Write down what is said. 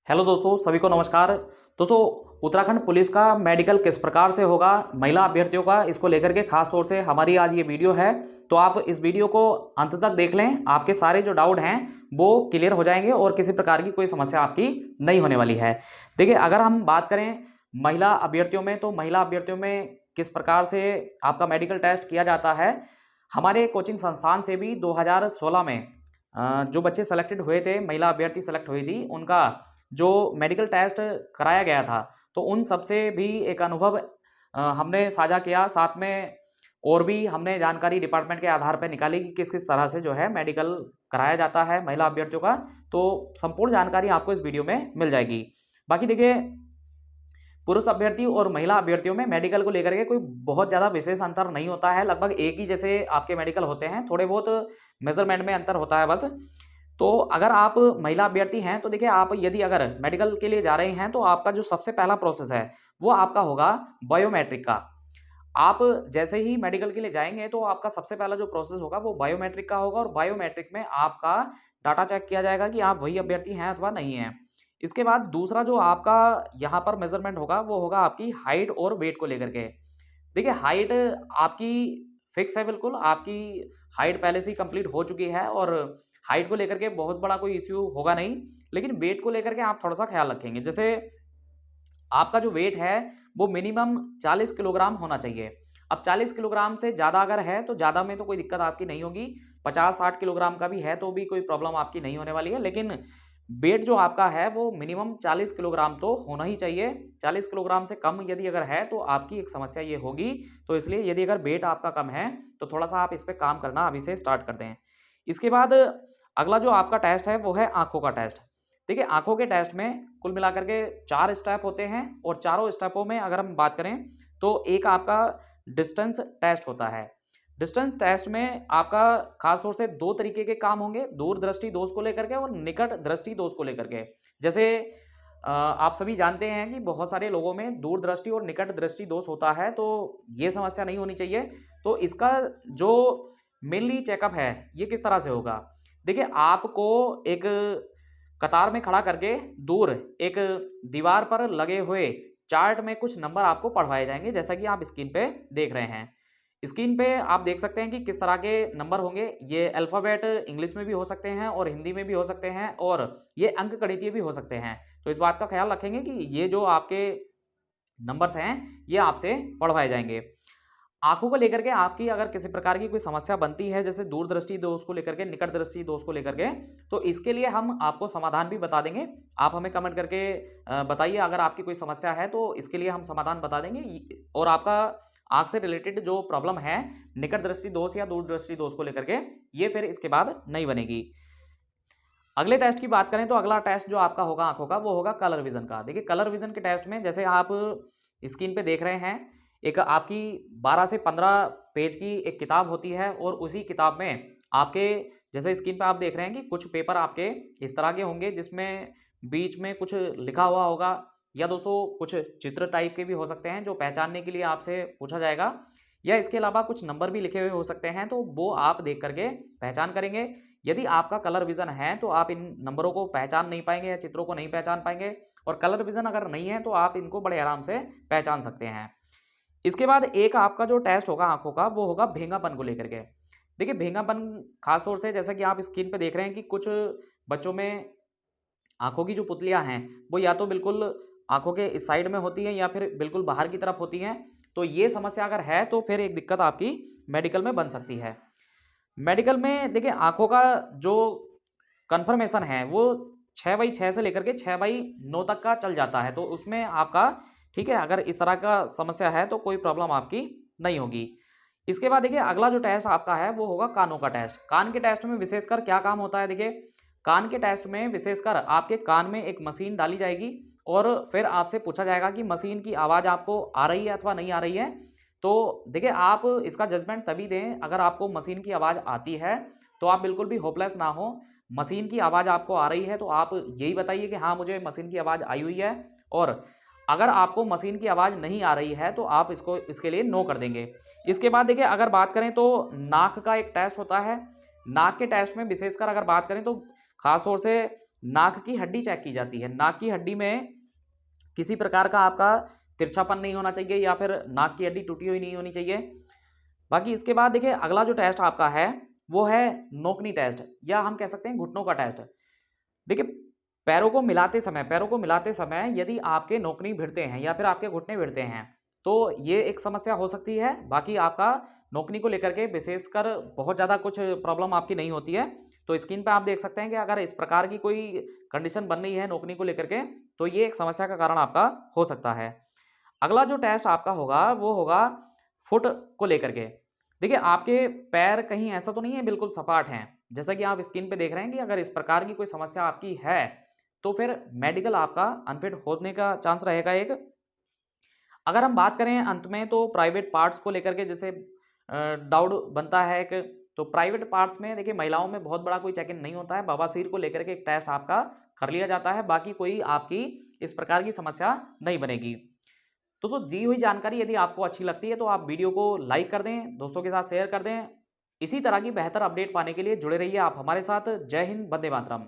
Hello दोस्तों, सभी को नमस्कार। दोस्तों, उत्तराखंड पुलिस का मेडिकल किस प्रकार से होगा महिला अभ्यर्थियों का, इसको लेकर के खास तौर से हमारी आज ये वीडियो है। तो आप इस वीडियो को अंत तक देख लें, आपके सारे जो डाउट हैं वो क्लियर हो जाएंगे और किसी प्रकार की कोई समस्या आपकी नहीं होने वाली है। देखिए, अगर हम बात करें महिला अभ्यर्थियों में, तो महिला अभ्यर्थियों में किस प्रकार से आपका मेडिकल टेस्ट किया जाता है। हमारे कोचिंग संस्थान से भी 2016 में जो बच्चे सेलेक्टेड हुए थे, महिला अभ्यर्थी सेलेक्ट हुई थी, उनका जो मेडिकल टेस्ट कराया गया था, तो उन सबसे भी एक अनुभव हमने साझा किया। साथ में और भी हमने जानकारी डिपार्टमेंट के आधार पर निकाली कि किस किस तरह से जो है मेडिकल कराया जाता है महिला अभ्यर्थियों का। तो संपूर्ण जानकारी आपको इस वीडियो में मिल जाएगी। बाकी देखिए, पुरुष अभ्यर्थी और महिला अभ्यर्थियों में मेडिकल को लेकर के कोई बहुत ज़्यादा विशेष अंतर नहीं होता है। लगभग एक ही जैसे आपके मेडिकल होते हैं, थोड़े बहुत मेजरमेंट में अंतर होता है बस। तो अगर आप महिला अभ्यर्थी हैं तो देखिए, आप यदि अगर मेडिकल के लिए जा रहे हैं तो आपका जो सबसे पहला प्रोसेस है वो आपका होगा बायोमेट्रिक का। आप जैसे ही मेडिकल के लिए जाएंगे तो आपका सबसे पहला जो प्रोसेस होगा वो बायोमेट्रिक का होगा, और बायोमेट्रिक में आपका डाटा चेक किया जाएगा कि आप वही अभ्यर्थी हैं अथवा नहीं हैं। इसके बाद दूसरा जो आपका यहाँ पर मेजरमेंट होगा वो होगा आपकी हाइट और वेट को लेकर के। देखिए, हाइट आपकी फिक्स है, बिल्कुल आपकी हाइट पहले से ही कंप्लीट हो चुकी है और हाइट को लेकर के बहुत बड़ा कोई इश्यू होगा नहीं। लेकिन वेट को लेकर के आप थोड़ा सा ख्याल रखेंगे। जैसे आपका जो वेट है वो मिनिमम 40 किलोग्राम होना चाहिए। अब 40 किलोग्राम से ज़्यादा अगर है तो ज़्यादा में तो कोई दिक्कत आपकी नहीं होगी। 50-60 किलोग्राम का भी है तो भी कोई प्रॉब्लम आपकी नहीं होने वाली है। लेकिन वेट जो आपका है वो मिनिमम 40 किलोग्राम तो होना ही चाहिए। 40 किलोग्राम से कम यदि अगर है तो आपकी एक समस्या ये होगी। तो इसलिए यदि अगर वेट आपका कम है तो थोड़ा सा आप इस पर काम करना अभी से स्टार्ट कर दें। इसके बाद अगला जो आपका टेस्ट है वो है आँखों का टेस्ट। देखिए, आँखों के टेस्ट में कुल मिलाकर के 4 स्टेप होते हैं, और चारों स्टेपों में अगर हम बात करें तो एक आपका डिस्टेंस टेस्ट होता है। डिस्टेंस टेस्ट में आपका खास तौर से 2 तरीके के काम होंगे, दूर दृष्टि दोष को लेकर के और निकट दृष्टि दोष को लेकर के। जैसे आप सभी जानते हैं कि बहुत सारे लोगों में दूर दृष्टि और निकट दृष्टि दोष होता है, तो ये समस्या नहीं होनी चाहिए। तो इसका जो मेनली चेकअप है ये किस तरह से होगा। देखिए, आपको एक कतार में खड़ा करके दूर एक दीवार पर लगे हुए चार्ट में कुछ नंबर आपको पढ़वाए जाएंगे, जैसा कि आप स्क्रीन पे देख रहे हैं। स्क्रीन पे आप देख सकते हैं कि किस तरह के नंबर होंगे। ये अल्फ़ाबेट इंग्लिश में भी हो सकते हैं और हिंदी में भी हो सकते हैं, और ये अंक गणितीय भी हो सकते हैं। तो इस बात का ख्याल रखेंगे कि ये जो आपके नंबर्स हैं ये आपसे पढ़वाए जाएंगे। आँखों को लेकर के आपकी अगर किसी प्रकार की कोई समस्या बनती है, जैसे दूरदृष्टि दोष को लेकर के, निकट दृष्टि दोष को लेकर के, तो इसके लिए हम आपको समाधान भी बता देंगे। आप हमें कमेंट करके बताइए अगर आपकी कोई समस्या है, तो इसके लिए हम समाधान बता देंगे। और आपका आँख से रिलेटेड जो प्रॉब्लम है निकट दृष्टि दोष या दूरदृष्टि दोष को लेकर के, ये फिर इसके बाद नहीं बनेगी। अगले टेस्ट की बात करें तो अगला टेस्ट जो आपका होगा आँखों का वो होगा कलर विजन का। देखिए, कलर विजन के टेस्ट में जैसे आप स्क्रीन पे देख रहे हैं, एक आपकी 12 से 15 पेज की एक किताब होती है, और उसी किताब में आपके जैसे स्क्रीन पे आप देख रहे हैं कि कुछ पेपर आपके इस तरह के होंगे जिसमें बीच में कुछ लिखा हुआ होगा, या दोस्तों कुछ चित्र टाइप के भी हो सकते हैं जो पहचानने के लिए आपसे पूछा जाएगा, या इसके अलावा कुछ नंबर भी लिखे हुए हो सकते हैं, तो वो आप देख करके पहचान करेंगे। यदि आपका कलर विजन है तो आप इन नंबरों को पहचान नहीं पाएंगे या चित्रों को नहीं पहचान पाएंगे, और कलर विजन अगर नहीं है तो आप इनको बड़े आराम से पहचान सकते हैं। इसके बाद एक आपका जो टेस्ट होगा आँखों का वो होगा भेंगापन को लेकर के। देखिए, भेंगापन खास तौर से जैसा कि आप स्क्रीन पे देख रहे हैं कि कुछ बच्चों में आँखों की जो पुतलियाँ हैं वो या तो बिल्कुल आँखों के इस साइड में होती हैं या फिर बिल्कुल बाहर की तरफ होती हैं। तो ये समस्या अगर है तो फिर एक दिक्कत आपकी मेडिकल में बन सकती है। मेडिकल में देखिए, आँखों का जो कन्फर्मेशन है वो 6/6 से लेकर के 6/9 तक का चल जाता है, तो उसमें आपका ठीक है, अगर इस तरह का समस्या है तो कोई प्रॉब्लम आपकी नहीं होगी। इसके बाद देखिए, अगला जो टेस्ट आपका है वो होगा कानों का टेस्ट। कान के टेस्ट में विशेषकर क्या काम होता है। देखिए, कान के टेस्ट में विशेषकर आपके कान में एक मशीन डाली जाएगी, और फिर आपसे पूछा जाएगा कि मशीन की आवाज़ आपको आ रही है अथवा नहीं आ रही है। तो देखिए, आप इसका जजमेंट तभी दें अगर आपको मशीन की आवाज़ आती है, तो आप बिल्कुल भी होपलेस ना हो। मशीन की आवाज़ आपको आ रही है तो आप यही बताइए कि हाँ, मुझे मशीन की आवाज़ आई हुई है। और अगर आपको मशीन की आवाज़ नहीं आ रही है तो आप इसके लिए नो कर देंगे। इसके बाद देखिए, अगर बात करें तो नाक का एक टेस्ट होता है। नाक के टेस्ट में विशेषकर अगर बात करें तो खास तौर से नाक की हड्डी चेक की जाती है। नाक की हड्डी में किसी प्रकार का आपका तिरछापन नहीं होना चाहिए या फिर नाक की हड्डी टूटी हुई नहीं होनी चाहिए। बाकी इसके बाद देखिए अगला जो टेस्ट आपका है वो है नोकनी टेस्ट, या हम कह सकते हैं घुटनों का टेस्ट। देखिए पैरों को मिलाते समय यदि आपके नोकनी भिड़ते हैं या फिर आपके घुटने भिड़ते हैं तो ये एक समस्या हो सकती है। बाकी आपका नोकनी को लेकर के विशेषकर बहुत ज़्यादा कुछ प्रॉब्लम आपकी नहीं होती है। तो स्क्रीन पे आप देख सकते हैं कि अगर इस प्रकार की कोई कंडीशन बन रही है नोकनी को लेकर के तो ये एक समस्या का कारण आपका हो सकता है। अगला जो टेस्ट आपका होगा वो होगा फुट को लेकर के। देखिए आपके पैर कहीं ऐसा तो नहीं है बिल्कुल सपाट हैं, जैसा कि आप स्क्रीन पे देख रहे हैं कि अगर इस प्रकार की कोई समस्या आपकी है तो फिर मेडिकल आपका अनफिट होने का चांस रहेगा एक। अगर हम बात करें अंत में तो प्राइवेट पार्ट्स को लेकर के जैसे डाउट बनता है एक, तो प्राइवेट पार्ट्स में देखिए महिलाओं में बहुत बड़ा कोई चेक इन नहीं होता है, बवासीर को लेकर के एक टेस्ट आपका कर लिया जाता है, बाकी कोई आपकी इस प्रकार की समस्या नहीं बनेगी। दोस्तों दी हुई जानकारी यदि आपको अच्छी लगती है तो आप वीडियो को लाइक कर दें, दोस्तों के साथ शेयर कर दें। इसी तरह की बेहतर अपडेट पाने के लिए जुड़े रहिए आप हमारे साथ। जय हिंद, वंदे मातरम।